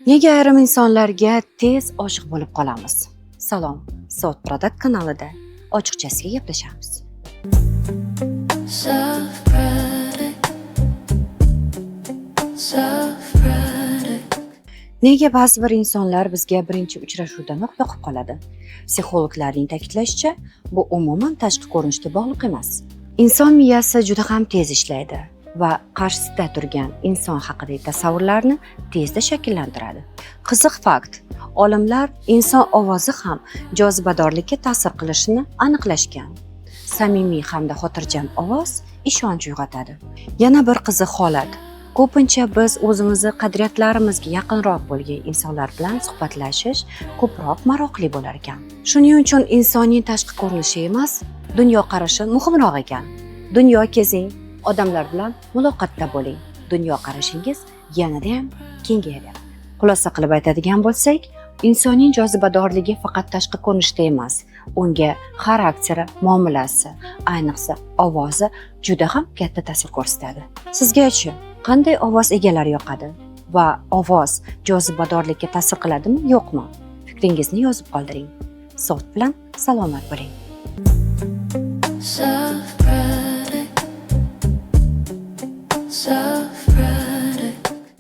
Nega ayrim insonlarga tez oshiq bo'lib qolamiz? Salom, Soat Product kanalida ochiqchasiga gaplashamiz. Nega ba'zi bir insonlar bizga birinchi uchrashuvdanoq yoqib qoladi? Psixologlarning ta'kidlashicha, bu umuman tashqi ko'rinishga bog'liq emas. Inson miyasi juda ham tez ishlaydi va qarshisida turgan inson haqidagi tasavvurlarni tezda shakllantiradi. Qiziq fakt, olimlar inson ovozi ham jozibadorlikka ta'sir qilishini aniqlashgan. Samimiy hamda xotirjam ovoz ishonch uyg'otadi. Yana bir qiziq holat. Ko'pincha biz o'zimizni qadriyatlarimizga yaqinroq bo'lgan insonlar bilan suhbatlashish ko'proq maroqli bo'lar ekan. Shuning uchun insonning tashqi ko'rinishi emas, dunyoqarashi muhimroq ekan. Dunyo kezing, odamlar bilan muloqotda bo'ling. Dunyoqarashingiz yanada ham kengayadi. Xulosa qilib aytadigan bo'lsak, insonning jozibadorligi faqat tashqi ko'rinishda emas, unga xarakteri, muomalasi, ayniqsa ovozi juda ham katta ta'sir ko'rsatadi. Sizga-chi qanday ovoz egalari yoqadi va ovoz jozibadorlikka ta'sir qiladimi, yo'qmi? Fikringizni yozib qoldiring. Soat bilan salomat bo'ling.